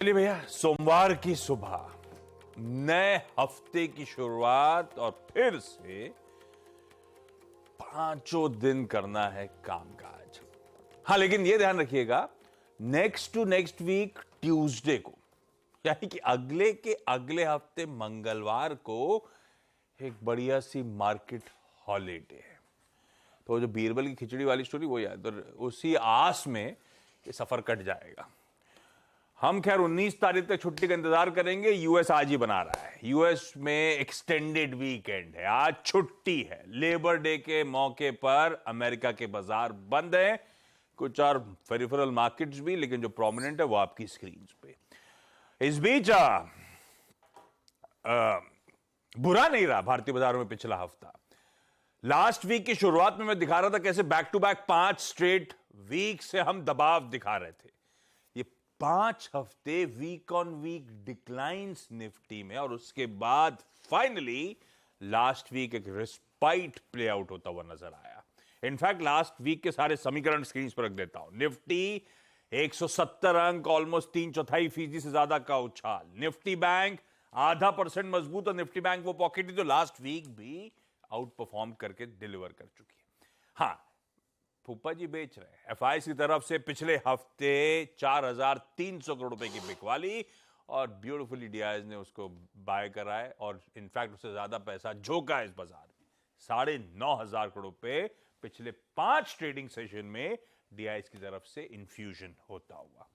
चलिए भैया, सोमवार की सुबह नए हफ्ते की शुरुआत और फिर से 5 दिन करना है कामकाज। हाँ, लेकिन यह ध्यान रखिएगा, next to next week Tuesday को, यानी कि अगले के अगले हफ्ते मंगलवार को एक बढ़िया सी मार्केट हॉलीडे है। तो जो बीरबल की खिचड़ी वाली स्टोरी वो याद, और उसी आस में ये सफर कट जाएगा। हम खैर 19 तारीख तक छुट्टी का इंतजार करेंगे। यूएस आज ही बना रहा है। यूएस में एक्सटेंडेड वीकेंड है, आज छुट्टी है। लेबर डे के मौके पर अमेरिका के बाजार बंद हैं, कुछ और पेरिफेरल मार्केट्स भी, लेकिन जो प्रोमिनेंट है वो आपकी स्क्रीन पे। इस बीच बुरा नहीं रहा भारतीय बाजारों में पिछला हफ्ता। लास्ट वीक की शुरुआत में मैं दिखा रहा था कैसे back to back 5 straight week से हम दबाव दिखा रहे थे। ये 5 हफ्ते week on week declines Nifty में, और उसके बाद फाइनली लास्ट वीक एक रिस्पाइट प्ले आउट होता हुआ नजर आया। इनफैक्ट लास्ट वीक के सारे समीकरण स्क्रीन पर रख देता हूं। निफ्टी 170 अंक, ऑलमोस्ट 3/4% से ज्यादा का उछाल। निफ्टी बैंक 0.5% मजबूत, और निफ्टी बैंक वो पॉकेट जो लास्ट वीक भी आउट परफॉर्म करके डिलीवर कर चुकी है। हाँ, फूफा जी बेच रहे हैं। एफआईआई की तरफ से पिछले हफ्ते 4,300 करोड़ रुपए की बिकवाली, और ब्यूटीफुली डीआईएस ने उसको बाय करा है, और इनफैक्ट उससे ज्यादा पैसा झोंका है इस बाजार में। 9,500 करोड़ रुपए पिछले 5 ट्रेडिंग सेशन में डीआईएस की तरफ से इन्फ्यूजन होता हुआ।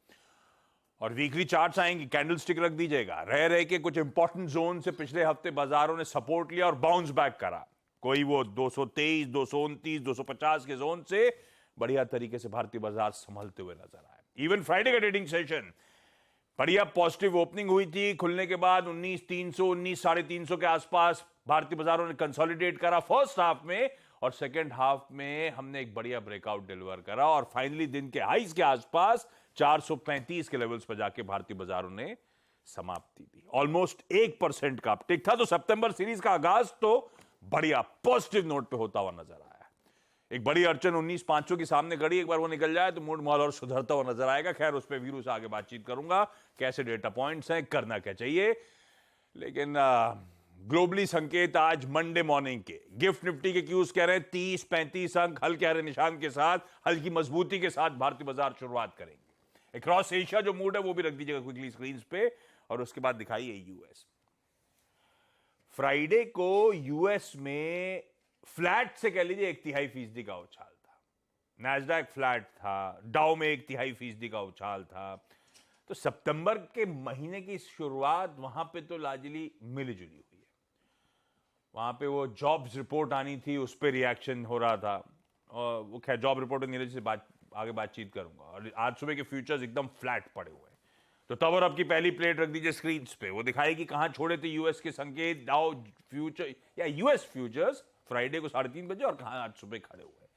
और वीकली चार्ट्स आएंगी, कैंडल स्टिक रख दीजिएगा। रह रहे के कुछ इंपॉर्टेंट जोन से पिछले हफ्ते बाजारों ने सपोर्ट लिया और बाउंस बैक करा। कोई वो 223, 229, 250 के जोन से बढ़िया तरीके से भारतीय बाजार संभलते हुए नजर आए। इवन फ्राइडे का ट्रेडिंग सेशन बढ़िया पॉजिटिव ओपनिंग हुई थी। खुलने के बाद 19,300, 19,350 के आसपास भारतीय बाजारों ने कंसोलिडेट करा फर्स्ट हाफ में, और सेकेंड हाफ में हमने एक बढ़िया ब्रेकआउट डिलीवर करा, और फाइनली दिन के हाइज के आसपास 435 के लेवल्स पर जाके भारतीय बाजारों ने समाप्ति दी। ऑलमोस्ट 1% का अपटिक था। तो सितंबर सीरीज का आगाज तो बढ़िया पॉजिटिव नोट पे होता हुआ नजर आया। एक बड़ी अड़चन 19,500 की सामने खड़ी, एक बार वो निकल जाए तो मूड माहौल और सुधरता हुआ नजर आएगा। खैर, उस पर वीरू से आगे बातचीत करूंगा, कैसे डेटा पॉइंट्स हैं, करना क्या चाहिए। लेकिन ग्लोबली संकेत आज मंडे मॉर्निंग के गिफ्ट निफ्टी के क्यूज कह रहे हैं 30-35 अंक हल्के हरे निशान के साथ, हल्की मजबूती के साथ भारतीय बाजार शुरुआत करेंगे। अक्रॉस एशिया जो मूड है वो भी रख दीजिएगा क्विकली स्क्रीन पे, और उसके बाद दिखाइए यूएस। फ्राइडे को यूएस में फ्लैट से कह लीजिए 1/3% का उछाल था। नैस्डैक फ्लैट था, डाउ में 1/3% का उछाल था। तो सितंबर के महीने की शुरुआत वहां पे तो लाजली मिली-जुली हुई है। वहां पे वो जॉब्स रिपोर्ट आनी थी, उस पर रिएक्शन हो रहा था, और वो खैर जॉब रिपोर्ट नीरज से आगे बातचीत करूंगा। और आज सुबह के फ्यूचर्स एकदम फ्लैट पड़े हुए हैं। तो तब और अब की पहली प्लेट रख दीजिए स्क्रीन पे, वो दिखाएगी कहां छोड़े थे यूएस के संकेत। डाउ फ्यूचर या यूएस फ्यूचर्स फ्राइडे को 3:30 बजे, और कहां आज सुबह खड़े हुए।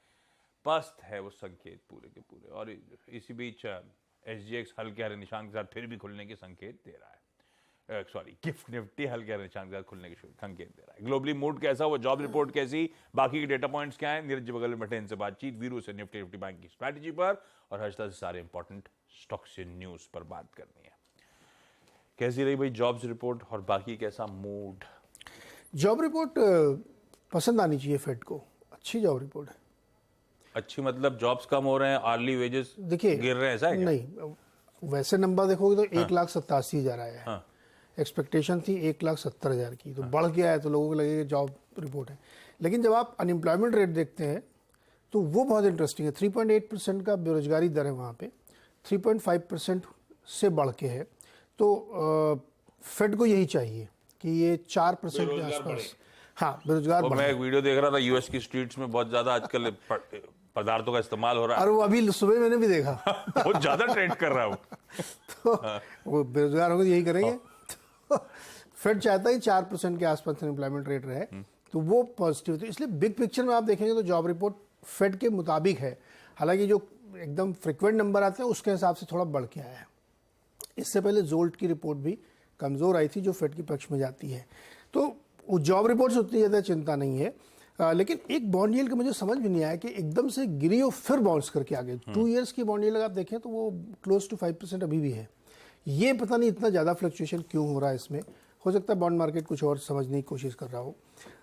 पस्त है वो संकेत पूरे के पूरे। और इसी बीच एसजीएक्स हल्के हरे निशान के साथ फिर भी खुलने के संकेत दे रहा है। गिफ्ट निफ्टी हल्के हरे निशान के साथ खुलने के संकेत दे रहा है। ग्लोबली मूड कैसा, वो जॉब रिपोर्ट कैसी, बाकी के डेटा पॉइंट्स क्या है, नीरज बगल में बैठे इनसे बातचीत। वीरू से निफ्टी बैंक की स्ट्रैटेजी पर, और हर्षदा से सारे इंपॉर्टेंट स्टॉक्स से न्यूज पर बात करनी है। कैसी रही भाई जॉब्स रिपोर्ट, और बाकी कैसा मूड? जॉब रिपोर्ट पसंद आनी चाहिए फेड को। अच्छी जॉब रिपोर्ट है। अच्छी मतलब जॉब्स कम हो रहे हैं, अर्ली वेजेस देखिए गिर रहे हैं, ऐसा है क्या? नहीं, वैसे नंबर देखोगे तो 1,87,000 आया है। हाँ। एक्सपेक्टेशन थी 1,70,000 की, तो बढ़ गया है, तो लोगों को लगेगा जॉब रिपोर्ट है। लेकिन जब आप अनएम्प्लॉयमेंट रेट देखते हैं तो वो बहुत इंटरेस्टिंग है। 3.8% का बेरोजगारी दर है वहाँ पे, 3.5% से बढ़ के है। तो फेड को यही चाहिए कि ये 4% के आसपास, हाँ, बेरोजगार बढ़े। मैं एक वीडियो देख रहा था, यूएस की स्ट्रीट्स में बहुत ज्यादा आजकल पदार्थों का इस्तेमाल हो रहा है, और वो अभी सुबह मैंने भी देखा बहुत ज्यादा ट्रेड कर रहा है वो। तो वो बेरोजगार होंगे यही करेंगे। तो फेड चाहता है 4% के आसपास एम्प्लॉयमेंट रेट रहे, तो वो पॉजिटिव। तो इसलिए बिग पिक्चर में आप देखेंगे तो जॉब रिपोर्ट फेड के मुताबिक है। हालांकि जो एकदम फ्रिक्वेंट नंबर आते हैं उसके हिसाब से थोड़ा बढ़ के आया है। इससे पहले जोल्ट की रिपोर्ट भी कमजोर आई थी, जो फेड के पक्ष में जाती है। तो जॉब रिपोर्ट से उतनी ज़्यादा चिंता नहीं है। लेकिन एक बॉन्ड यील्ड का मुझे समझ भी नहीं आया कि एकदम से गिरी और फिर बाउंस करके आ गए। 2 इयर्स की बॉन्ड यील्ड आप देखें तो वो क्लोज टू 5% अभी भी है। ये पता नहीं इतना ज़्यादा फ्लक्चुएशन क्यों हो रहा है इसमें, हो सकता है बॉन्ड मार्केट कुछ और समझने की कोशिश कर रहा हो।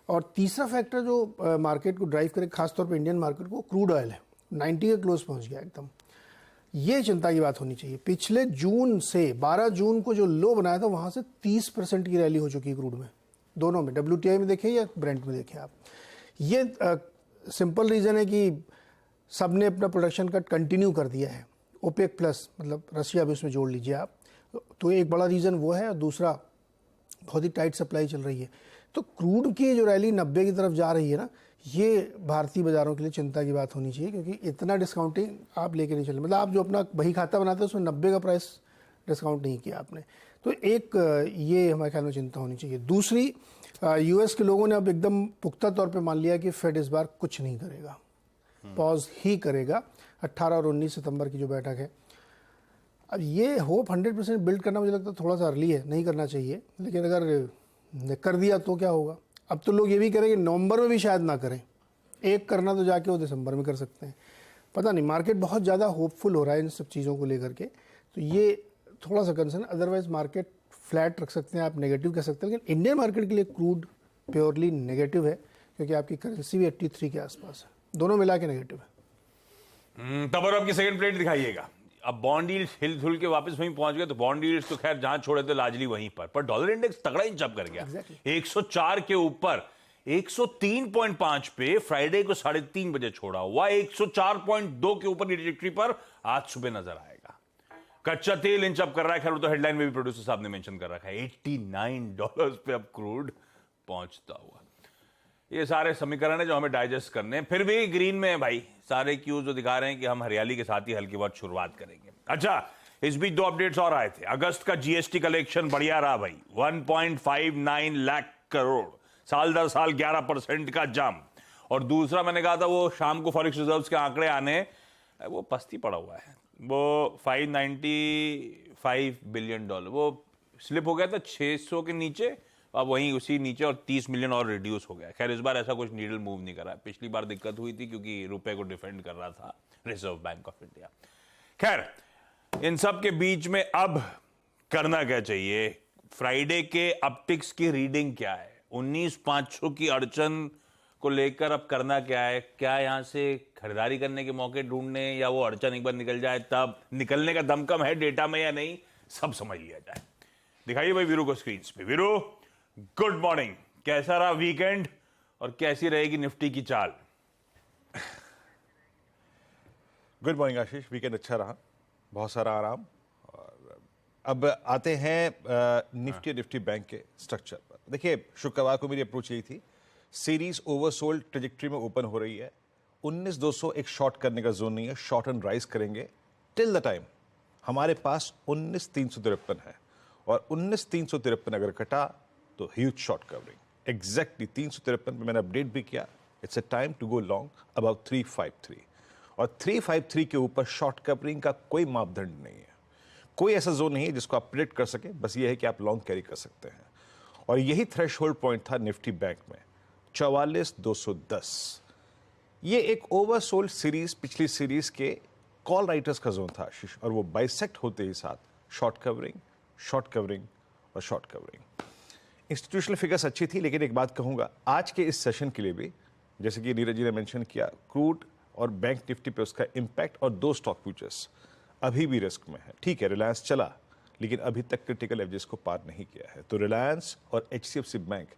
और तीसरा फैक्टर जो मार्केट को ड्राइव करे, खासतौर पर इंडियन मार्केट को, क्रूड ऑयल है, 90 के क्लोज पहुंच गया एकदम। ये चिंता की बात होनी चाहिए। पिछले जून से 12 जून को जो लो बनाया था वहां से 30% की रैली हो चुकी है क्रूड में, दोनों में, WTI में देखें या ब्रेंट में देखें आप। ये सिंपल रीज़न है कि सब ने अपना प्रोडक्शन कट कंटिन्यू कर दिया है, ओपेक प्लस, मतलब रशिया भी उसमें जोड़ लीजिए आप, तो एक बड़ा रीज़न वो है। और दूसरा, बहुत ही टाइट सप्लाई चल रही है। तो क्रूड की जो रैली 90 की तरफ जा रही है ना, ये भारतीय बाजारों के लिए चिंता की बात होनी चाहिए, क्योंकि इतना डिस्काउंटिंग आप लेके नहीं चले। मतलब आप जो अपना बही खाता बनाते हैं उसमें 90 का प्राइस डिस्काउंट नहीं किया आपने, तो एक ये हमारे ख्याल में चिंता होनी चाहिए। दूसरी, US के लोगों ने अब एकदम पुख्ता तौर पे मान लिया कि फेड इस बार कुछ नहीं करेगा, पॉज ही करेगा 18 और 19 सितंबर की जो बैठक है। अब ये होप 100% बिल्ड करना मुझे लगता है थोड़ा सा अर्ली है, नहीं करना चाहिए, लेकिन अगर कर दिया तो क्या होगा। अब तो लोग ये भी करेंगे नवंबर में भी शायद ना करें, एक करना तो जाके वो दिसंबर में कर सकते हैं, पता नहीं। मार्केट बहुत ज़्यादा होपफुल हो रहा है इन सब चीज़ों को लेकर के, तो ये थोड़ा सा कंसर्न। अदरवाइज मार्केट फ्लैट रख सकते हैं आप, नेगेटिव कह सकते हैं, लेकिन इंडियन मार्केट के लिए क्रूड प्योरली नेगेटिव है, क्योंकि आपकी करेंसी भी 83 के आसपास है, दोनों मिला के नेगेटिव है। तब और आपकी सेकंड प्लेट दिखाइएगा। अब बॉन्ड यील्ड हिल झुल के वापस वहीं पहुंच गए, तो बॉन्ड यील्ड्स तो खैर जहां छोड़े थे लार्जली वहीं पर डॉलर इंडेक्स तगड़ा ही जंप कर गया, 104 के ऊपर 103.5 पे फ्राइडे को 3:30 बजे छोड़ा हुआ, 104.2 के ऊपर की ट्रैजेक्टरी पर आज सुबह नजर आएगा। कच्चा तेल इंच अप कर रहा है, खैर वो तो हेडलाइन में भी प्रोड्यूसर साहब ने मेंशन कर रखा है, $89 पे अब क्रूड पहुंचता हुआ। ये सारे समीकरण है जो हमें डाइजेस्ट करने हैं, फिर भी ग्रीन में है भाई, सारे क्यूज जो दिखा रहे हैं कि हम हरियाली के साथ ही हल्की बहुत शुरुआत करेंगे। अच्छा, इस बीच 2 अपडेट्स और आए थे। अगस्त का GST कलेक्शन बढ़िया रहा भाई, 1.59 लाख करोड़, साल दर साल 11% का जंप। और दूसरा मैंने कहा था वो शाम को फॉरेक्स रिजर्व्स के आंकड़े आने, वो पस्ती पड़ा हुआ है, वो $595 बिलियन, वो स्लिप हो गया था 600 के नीचे, अब वहीं उसी नीचे और 30 मिलियन और रिड्यूस हो गया। खैर इस बार ऐसा कुछ नीडल मूव नहीं करा, पिछली बार दिक्कत हुई थी क्योंकि रुपए को डिफेंड कर रहा था रिजर्व बैंक ऑफ इंडिया। खैर इन सब के बीच में अब करना क्या चाहिए, फ्राइडे के अपटिक्स की रीडिंग क्या है, 19,500 की अड़चन को लेकर अब करना क्या है, क्या यहां से खरीदारी करने के मौके ढूंढने, या वो अड़चन एक बार निकल जाए तब निकलने का दमकम है डेटा में या नहीं, सब समझ लिया जाए। दिखाइए भाई वीरू को स्क्रीन पे। वीरू, गुड मॉर्निंग, कैसा रहा वीकेंड और कैसी रहेगी निफ्टी की चाल? गुड मॉर्निंग आशीष, वीकेंड अच्छा रहा, बहुत सारा आराम। और अब आते हैं निफ्टी बैंक के स्ट्रक्चर पर। देखिए, शुक्रवार को मेरी अप्रोच यही थी, सीरीज ओवरसोल्ड ट्रेजेक्टरी में ओपन हो रही है, 19,200 एक शॉर्ट करने का जोन नहीं है, शॉर्ट एंड राइज करेंगे टिल द टाइम हमारे पास 19,353 है, और 19,353 अगर कटा तो ह्यूज शॉर्ट कवरिंग, एग्जैक्टली 353 पे मैंने अपडेट भी किया, it's a time to go long about 353, और 353 के ऊपर शॉर्ट कवरिंग का कोई मापदंड नहीं है, कोई ऐसा जोन नहीं है जिसको आप प्रेडिक्ट कर सके, बस ये है कि आप लॉन्ग कैरी कर सकते हैं। और यही थ्रेशहोल्ड पॉइंट था निफ्टी बैंक में, 44,210। ये एक ओवरसोल्ड सीरीज, पिछली सीरीज के कॉल राइटर्स का जोन था आशीष, और वो बाइसेक्ट होते ही साथ शॉर्ट कवरिंग, शॉर्ट कवरिंग और शॉर्ट कवरिंग। इंस्टीट्यूशनल फिगर्स अच्छी थी, लेकिन एक बात कहूंगा आज के इस सेशन के लिए भी, जैसे कि नीरज जी ने मेंशन किया, क्रूड और बैंक निफ्टी पे उसका इंपैक्ट, और 2 स्टॉक फ्यूचर्स अभी भी रिस्क में है। ठीक है, रिलायंस चला, लेकिन अभी तक क्रिटिकल एवरेज को पार नहीं किया है, तो रिलायंस और HCFC बैंक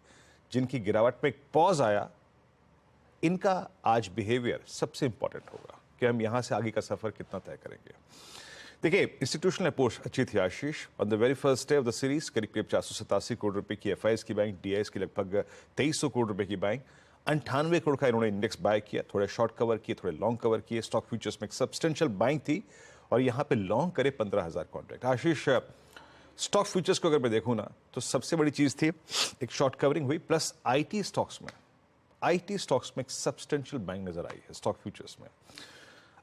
जिनकी गिरावट में एक पॉज आया, इनका आज बिहेवियर सबसे इंपॉर्टेंट होगा कि हम यहां से आगे का सफर कितना तय करेंगे। देखिए, इंस्टीट्यूशनल अप्रोच अच्छी थी Ashish. On the very first day of the series करीब 487 करोड़ रुपए की FIs की बाइंग, DIs की लगभग 2300 करोड़ रुपए की बाइंग, 98 करोड़ का इन्होंने इंडेक्स बाय किया, थोड़े शॉर्ट कवर किए, थोड़े लॉन्ग कवर किए। स्टॉक फ्यूचर्स में एक सब्सटेंशियल बाइंग थी, और यहाँ पे लॉन्ग करे 15,000 कॉन्ट्रैक्ट। आशीष, स्टॉक फ्यूचर्स को अगर मैं देखूँ ना, तो सबसे बड़ी चीज थी एक शॉर्ट कवरिंग हुई, प्लस IT स्टॉक्स में एक सब्सटेंशियल बाइंग नजर आई है स्टॉक फ्यूचर्स में।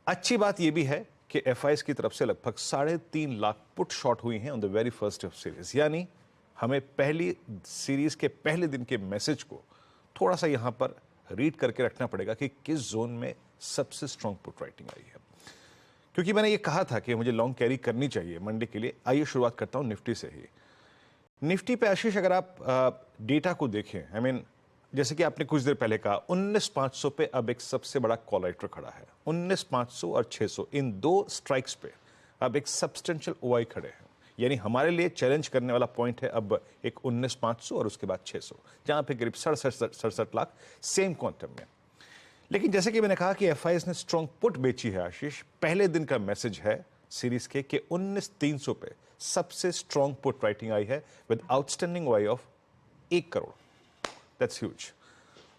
अच्छी बात यह भी है कि FIs की तरफ से लगभग 3.5 लाख पुट शॉर्ट हुई हैं on the very first of series, यानी हमें पहली सीरीज के पहले दिन के मैसेज को थोड़ा सा यहां पर रीड करके रखना पड़ेगा कि किस जोन में सबसे स्ट्रॉन्ग पुट राइटिंग आई है। क्योंकि मैंने ये कहा था कि मुझे लॉन्ग कैरी करनी चाहिए मंडे के लिए। आइए शुरुआत करता हूं निफ्टी से ही। निफ्टी पे आशीष, अगर आप डेटा को देखें, आई मीन जैसे कि आपने कुछ देर पहले कहा, 19,500 पे अब एक सबसे बड़ा कॉलराइटर खड़ा है। 19,500 और 600 इन दो स्ट्राइक्स पे अब एक सब्सटेंशियल ओआई खड़े हैं। यानी हमारे लिए चैलेंज करने वाला पॉइंट है अब एक 19,500 और उसके बाद 600, जहां पे करीब 67 लाख सेम क्वांटम में। लेकिन जैसे कि मैंने कहा कि एफआईएस ने स्ट्रॉन्ग पुट बेची है आशीष। पहले दिन का मैसेज है सीरीज के कि 19,300 पे सबसे स्ट्रॉन्ग पुट राइटिंग आई है with outstanding OI of 1 crore. That's huge.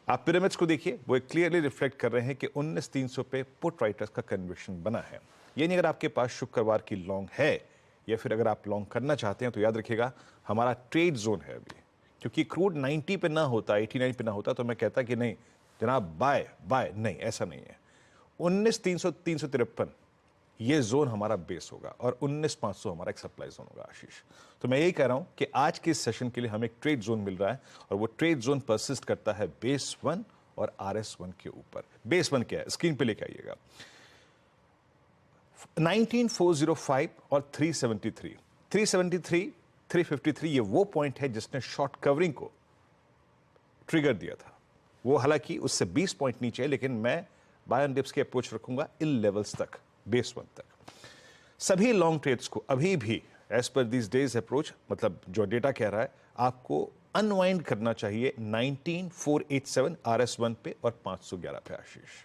आप पिरामिड्स को देखिए, वो क्लियरली रिफ्लेक्ट कर रहे हैं कि 19,300 पे पुट राइटर्स का कन्विक्शन बना है। यानी अगर आपके पास शुक्रवार की लॉन्ग है या फिर अगर आप लॉन्ग करना चाहते हैं तो याद रखिएगा हमारा ट्रेड जोन है अभी। क्योंकि क्रूड 90 पे ना होता, 89 पे ना होता तो मैं कहता कि नहीं जनाब बाय बाय, नहीं, ऐसा नहीं है। 19,300 353 ये जोन हमारा बेस होगा और 19,500 हमारा एक सप्लाई जोन होगा आशीष। तो मैं यही कह रहा हूं कि आज के इस सेशन के लिए हमें एक ट्रेड जोन मिल रहा है और वो ट्रेड जोन परसिस्ट करता है बेस 1 और RS1 के ऊपर। बेस 1 क्या है, स्क्रीन पे लेके आइएगा। 19,405 और 373, 353 ये वो पॉइंट है जिसने शॉर्ट कवरिंग को ट्रिगर दिया था। वो हालांकि उससे 20 पॉइंट नीचे है, लेकिन मैं बाय ऑन डिप्स की अप्रोच रखूंगा इन लेवल्स तक, बेस 1 तक। सभी लॉन्ग ट्रेड्स को अभी भी as per this days approach, मतलब जो डेटा कह रहा है, आपको अनवाइंड करना चाहिए 19,487 RS1 पे और 511 पे आशीष।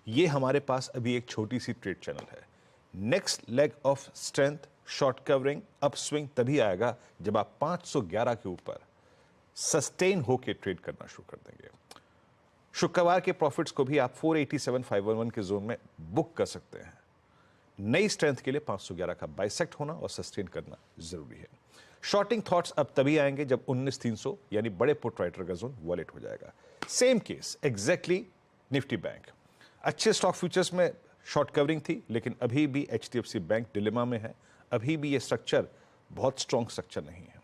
ये हमारे पास अभी एक छोटी सी ट्रेड चैनल है। Next leg of strength, short covering, up swing तभी आएगा जब आप 511 के ऊपर सस्टेन होके ट्रेड करना शुरू कर देंगे। शुक्रवार के प्रॉफिट्स को भी आप 487,511 के जोन में बुक कर सकते हैं। नई स्ट्रेंथ के लिए 511 का बाइसेक्ट होना और सस्टेन करना जरूरी है। शॉर्टिंग थॉट्स अब तभी आएंगे जब 19,300 यानी बड़े पुट राइटर का जोन वॉलेट हो जाएगा। Same case exactly Nifty bank. अच्छे स्टॉक फ्यूचर्स में शॉर्ट कवरिंग थी, लेकिन अभी भी HDFC बैंक डिलेमा में है। अभी भी ये स्ट्रक्चर बहुत स्ट्रॉन्ग स्ट्रक्चर नहीं है।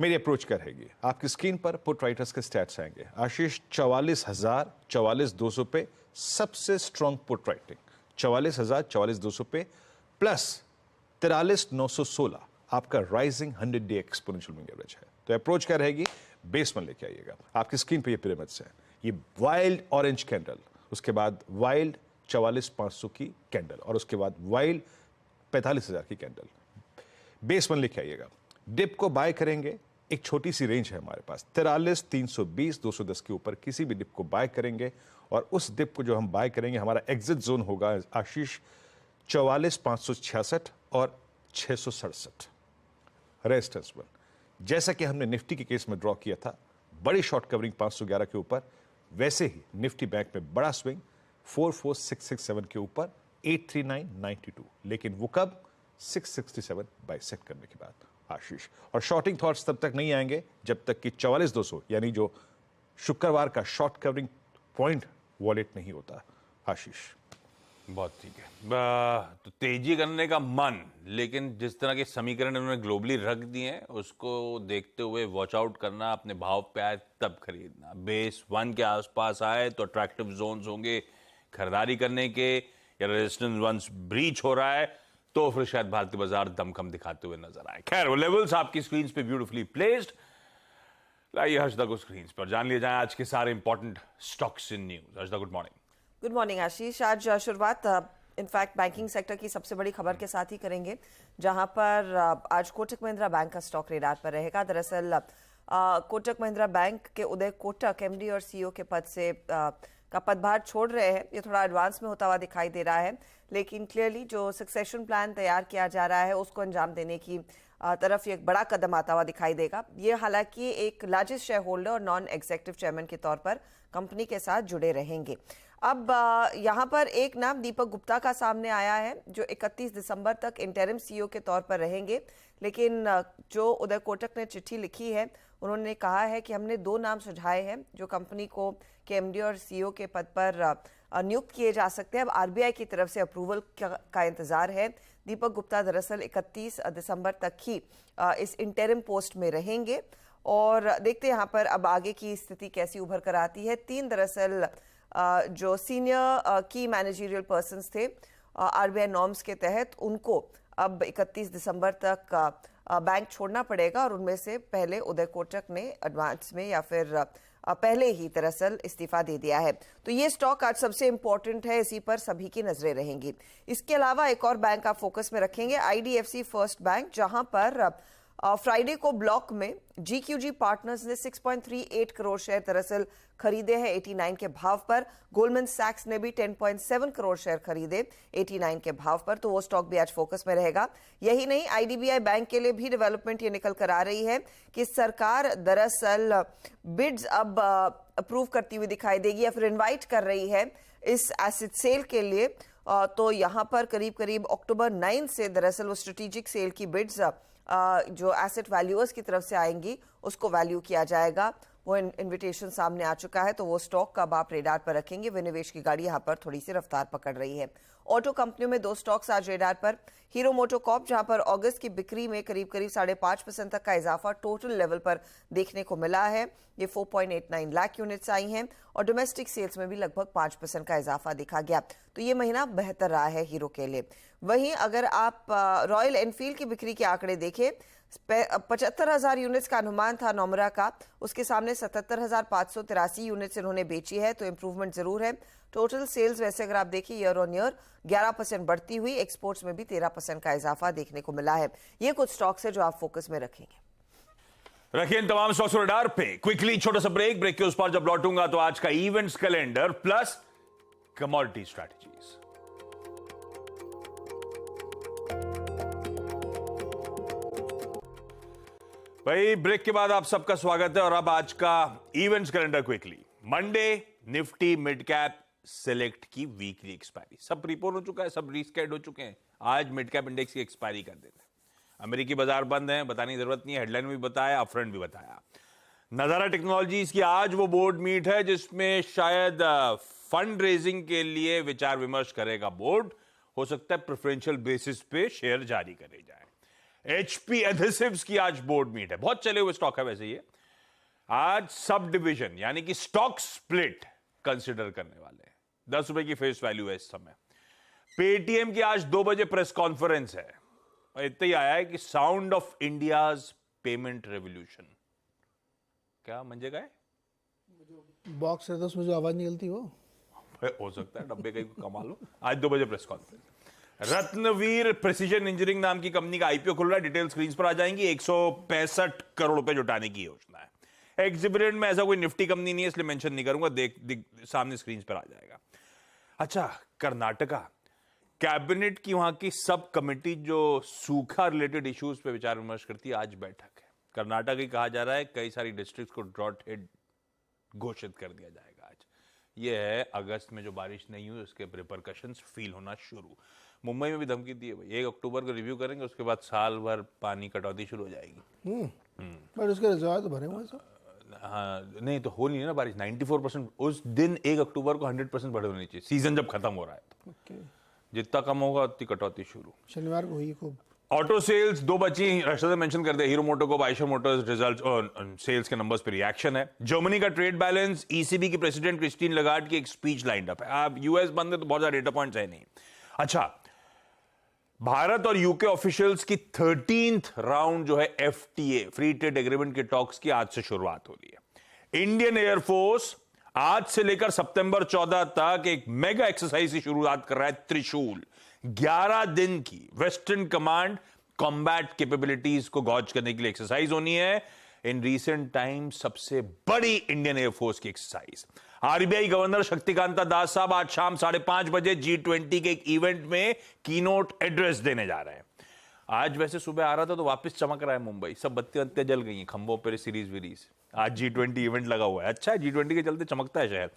मेरी अप्रोच क्या रहेगी, आपकी स्क्रीन पर पुट राइटर्स के स्टैट्स आएंगे आशीष। 44,000 44,200 पे सबसे स्ट्रॉन्ग पुट राइटिंग, 44,000 44,200 पे प्लस 43,916 आपका rising 100 day exponential moving average है। तो अप्रोच क्या रहेगी, बेस 1 लेके आइएगा। आपकी स्क्रीन पे ये पिरामिड्स है, ये वाइल्ड ऑरेंज कैंडल, उसके बाद वाइल्ड 44,500 की कैंडल और उसके बाद वाइल्ड 45,000 की कैंडल। बेस 1 लेके आइएगा। डिप को बाय करेंगे, एक छोटी सी रेंज है हमारे पास 43,320 210 के ऊपर किसी भी डिप को बाय करेंगे और उस डिप को जो हम बाय करेंगे हमारा एग्जिट जोन होगा आशीष 44,566 और 667 रेजिस्टेंस 1। जैसा कि हमने निफ्टी के केस में ड्रॉ किया था, बड़ी शॉर्ट कवरिंग 511 के ऊपर, वैसे ही निफ्टी बैंक में बड़ा स्विंग 44,667 के ऊपर 839.92, लेकिन वो कब, 667 बाइसेक्ट करने के बाद आशीष। और शॉर्टिंग थॉट्स तब तक नहीं आएंगे जब तक कि 44,200 यानी जो शुक्रवार का शॉर्ट कवरिंग पॉइंट वॉलेट नहीं होता आशीष। बहुत ठीक है। तो तेजी करने का मन, लेकिन जिस तरह के समीकरण उन्होंने ग्लोबली रख दिए हैं उसको देखते हुए वॉच आउट करना, अपने भाव पे आए तब खरीदना। बेस 1 के आसपास आए तो अट्रैक्टिव जोन्स होंगे खरीदारी करने के, या रेजिस्टेंस वंस ब्रीच हो रहा है तो फिर शायद भारतीय बाजार दमखम दिखाते हुए नजर आए। खैर, वो लेवल्स आपकी स्क्रीन पे ब्यूटीफुली प्लेस्ड। लाइए हर्षदा को स्क्रीन पर जान लिए जाए आज के सारे important stocks in news. Harshada, good morning. Good morning Ashish. आज शुरुआत इनफैक्ट बैंकिंग सेक्टर की सबसे बड़ी खबर के साथ ही करेंगे, जहां पर आज कोटक महिंद्रा बैंक का स्टॉक रेडार पर रहेगा। दरअसल कोटक महिंद्रा बैंक के उदय कोटक MD और CEO के पद से का पदभार छोड़ रहे हैं। ये थोड़ा एडवांस में होता हुआ दिखाई दे रहा है, लेकिन क्लियरली जो सक्सेशन प्लान तैयार किया जा रहा है उसको अंजाम देने की तरफ एक बड़ा कदम आता हुआ दिखाई देगा। ये हालांकि एक लार्जेस्ट शेयर होल्डर और नॉन एग्जीक्यूटिव चेयरमैन के तौर पर कंपनी के साथ जुड़े रहेंगे। अब यहाँ पर एक नाम दीपक गुप्ता का सामने आया है, जो 31 दिसंबर तक इंटरिम CEO के तौर पर रहेंगे। लेकिन जो उदय कोटक ने चिट्ठी लिखी है, उन्होंने कहा है कि हमने 2 नाम सुझाए हैं जो कंपनी को के MD और CEO के पद पर नियुक्त किए जा सकते हैं। अब RBI की तरफ से अप्रूवल का इंतजार है। दीपक गुप्ता दरअसल 31 दिसंबर तक ही इस इंटरिम पोस्ट में रहेंगे और देखते हैं यहाँ पर अब आगे की स्थिति कैसी उभर कर आती है। 3 दरअसल जो सीनियर की मैनेजरियल पर्सन्स थे आरबीआई नॉर्म्स के तहत उनको अब 31 दिसंबर तक बैंक छोड़ना पड़ेगा और उनमें से पहले उदय कोटक ने एडवांस में या फिर पहले ही दरअसल इस्तीफा दे दिया है। तो ये स्टॉक आज सबसे इंपॉर्टेंट है, इसी पर सभी की नजरें रहेंगी। इसके अलावा एक और बैंक आप फोकस में रखेंगे, आईडीएफसी फर्स्ट बैंक, जहां पर फ्राइडे को ब्लॉक में जीक्यूजी पार्टनर्स ने 6.38 करोड़ शेयर दरअसल खरीदे हैं 89 के भाव पर। गोल्डमैन सैक्स ने भी 10.7 करोड़ शेयर खरीदे 89 के भाव पर, तो वो स्टॉक भी आज फोकस में रहेगा। यही नहीं, आईडीबीआई बैंक के लिए भी डेवलपमेंट ये निकल कर आ रही है कि सरकार दरअसल बिड्स अब अप्रूव करती हुई दिखाई देगी या फिर इन्वाइट कर रही है इस एसेट सेल के लिए। तो यहां पर करीब करीब अक्टूबर 9 से दरअसल वो स्ट्रेटेजिक सेल की बिड्स जो एसेट वैल्यूअर्स की तरफ से आएंगी उसको वैल्यू किया जाएगा। वो इन्विटेशन सामने आ चुका है, तो वो स्टॉक का आप रेडार पर रखेंगे। विनिवेश की गाड़ी यहां पर थोड़ी सी रफ्तार पकड़ रही है। ऑटो कंपनियों में 2 स्टॉक्स आज रेडार पर, हीरो मोटोकॉर्प जहां पर अगस्त की बिक्री में करीब 5.5% तक का इजाफा टोटल लेवल पर देखने को मिला है। ये 4.89 लाख यूनिट्स आई हैं और डोमेस्टिक सेल्स में भी लगभग 5% का इजाफा देखा गया। तो ये महीना बेहतर रहा है हीरो के लिए। वहीं अगर आप रॉयल एनफील्ड की बिक्री के आंकड़े देखें, 75,000 यूनिट्स का अनुमान था नोमरा का, उसके सामने 77,583 यूनिट्स इन्होंने बेची है, तो इंप्रूवमेंट जरूर है। टोटल सेल्स वैसे अगर आप देखिए ईयर ऑन ईयर 11% बढ़ती हुई, एक्सपोर्ट्स में भी 13% का इजाफा देखने को मिला है। ये कुछ स्टॉक्स है जो आप फोकस में रखेंगे। रखिए इन तमाम स्टॉक्स को रडार पे। क्विकली छोटा सा ब्रेक के उस पर जब लौटूंगा तो आज का events calendar plus commodity strategies. भाई ब्रेक के बाद आप सबका स्वागत है और अब आज का events calendar quickly. Monday Nifty mid cap select की वीकली एक्सपायरी, सब प्रीपोन हो चुका है, सब रीस्केड हो चुके हैं। आज मिड कैप इंडेक्स की एक्सपायरी कर देते हैं। अमेरिकी बाजार बंद है, बताने की जरूरत नहीं है, हेडलाइन में भी बताया, अपफ्रंट भी बताया। नजारा टेक्नोलॉजीज की आज वो बोर्ड मीट है जिसमें शायद फंड रेजिंग के लिए विचार विमर्श करेगा बोर्ड। हो सकता है प्रेफरेंशियल बेसिस पे शेयर जारी करे जाए। एचपी एडहेसिव्स की आज बोर्ड मीट है, बहुत चले हुए स्टॉक है वैसे ये। आज सब डिविजन यानी कि स्टॉक स्प्लिट कंसिडर करने वाले हैं। 10 रुपए की फेस वैल्यू है इस समय। पेटीएम की आज 2 बजे प्रेस कॉन्फ्रेंस है और इतना ही आया है कि sound of India's payment revolution, क्या मंजे गए बॉक्स है तो उसमें जो आवाज निकलती हो सकता है, डब्बे का कमा लो। आज 2 बजे press conference. Ratnaveer precision engineering नाम की कंपनी का आईपीओ खुल रहा है, डिटेल स्क्रीन पर आ जाएंगी। 165 करोड़ रुपए जुटाने की योजना है। एग्जिबिटेड में ऐसा कोई निफ्टी कंपनी नहीं है इसलिए मेंशन नहीं करूंगा, सामने स्क्रीन पर आ जाएगा। अच्छा, कर्नाटका कैबिनेट की वहां की सब कमेटी जो सूखा रिलेटेड इश्यूज पे विचार विमर्श करती है, आज बैठक है। कर्नाटक ही कहा जा रहा है कई सारी डिस्ट्रिक्ट को ड्रॉट हेड घोषित कर दिया जाएगा आज। यह है अगस्त में जो बारिश नहीं हुई उसके रिपरकशंस फील होना शुरू। मुंबई में भी धमकी दी है भाई, 1 अक्टूबर को रिव्यू करेंगे, उसके बाद साल भर पानी कटौती शुरू हो जाएगी। बट उसके रिजर्व तो भरे हुए हैं। हाँ नहीं तो हो नहीं ना बारिश। 94% उस दिन 1 अक्टूबर को 100% बढ़े होनी चाहिए, सीजन जब खत्म हो रहा है तो। जितना कम होगा उतनी कटौती शुरू। शनिवार को हुई खूब। ऑटो सेल्स 2 बची, रशद मेंशन कर दिया। Hero MotoCorp, Eicher Motors result और सेल्स के नंबर्स पे रिएक्शन है। जर्मनी का ट्रेड बैलेंस, ईसीबी की प्रेसिडेंट क्रिस्टीन लगार्ड की एक स्पीच लाइंड अप है। आप यूएस बंद है तो बहुत ज्यादा डेटा पॉइंट्स है नहीं। अच्छा, भारत और यूके ऑफिशियल्स की 13th राउंड जो है एफटीए फ्री ट्रेड एग्रीमेंट के टॉक्स की आज से शुरुआत हो रही है। इंडियन एयरफोर्स आज से लेकर सितंबर 14 तक एक मेगा एक्सरसाइज की शुरुआत कर रहा है, त्रिशूल। 11 दिन की वेस्टर्न कमांड कॉम्बैट कैपेबिलिटीज को गॉज करने के लिए एक्सरसाइज होनी है। इन रीसेंट टाइम सबसे बड़ी इंडियन एयरफोर्स की एक्सरसाइज। आरबीआई गवर्नर शक्तिकांता दास साहब आज शाम 5:30 बजे G20 के एक इवेंट में कीनोट एड्रेस देने जा रहे हैं। आज वैसे सुबह आ रहा था तो वापस चमक रहा है मुंबई, सब बत्तियां जल गई हैं खंभों पर, सीरीज वीरीज। आज G20 इवेंट लगा हुआ है, अच्छा है, G20 के चलते चमकता है शहर।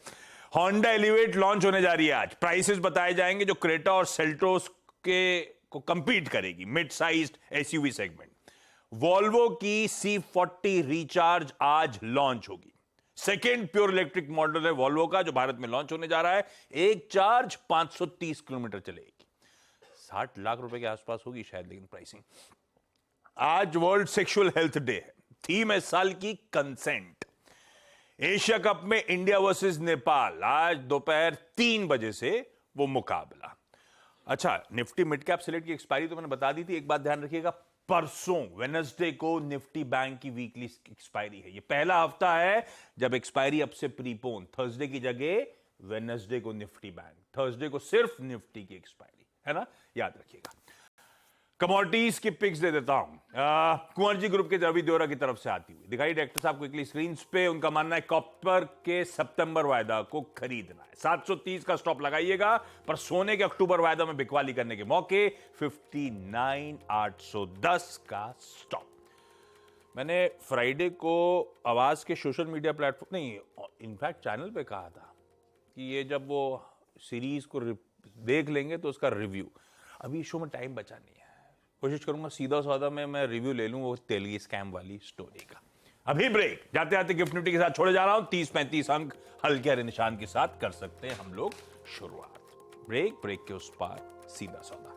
होंडा एलिवेट लॉन्च होने जा रही है आज। प्राइसेस बताए जाएंगे जो क्रेटा और सेल्टोस के को कंपीट करेगी mid sized SUV segment. Volvo की C40 रिचार्ज आज लॉन्च होगी। सेकेंड प्योर इलेक्ट्रिक मॉडल है वॉल्वो का जो भारत में लॉन्च होने जा रहा है। एक चार्ज 530 किलोमीटर चलेगी, 60 लाख रुपए के आसपास होगी शायद, लेकिन प्राइसिंग। आज वर्ल्ड सेक्सुअल हेल्थ डे है। थीम है इस साल की कंसेंट। एशिया कप में इंडिया वर्सेस नेपाल, आज दोपहर 3 बजे से वो मुकाबला। अच्छा, निफ्टी मिड कैप सिलेक्ट की एक्सपायरी तो मैंने बता दी थी। एक बात ध्यान रखिएगा, परसों वेडनेसडे को निफ्टी बैंक की वीकली एक्सपायरी है। ये पहला हफ्ता है जब एक्सपायरी अब से प्रीपोन, थर्सडे की जगह वेडनेसडे को निफ्टी बैंक, थर्सडे को सिर्फ निफ्टी की एक्सपायरी है ना, याद रखिएगा। कमोडिटीज की पिक्स दे देता हूं। कुंवर जी ग्रुप के रवि देवरा की तरफ से आती हुई दिखाई डायरेक्टर साहब क्विकली स्क्रीन पे। उनका मानना है कॉपर के सितंबर वायदा को खरीदना है, 730 का स्टॉप लगाइएगा, पर सोने के अक्टूबर वायदा में बिकवाली करने के मौके 59,810 का स्टॉप। मैंने फ्राइडे को आवाज के सोशल मीडिया प्लेटफॉर्म नहीं, इनफैक्ट चैनल पे कहा था कि ये जब वो सीरीज को देख लेंगे तो उसका रिव्यू, अभी शो में टाइम बचा नहीं है, कोशिश करूंगा सीधा सौदा में मैं रिव्यू ले लूं वो तेलगी स्कैम वाली स्टोरी का। अभी ब्रेक, जाते जाते गिफ्ट निफ्टी के साथ छोड़े जा रहा हूं। 30-35 अंक हल्के हरे निशान के साथ कर सकते हैं हम लोग शुरुआत। ब्रेक के उस पार सीधा सौदा।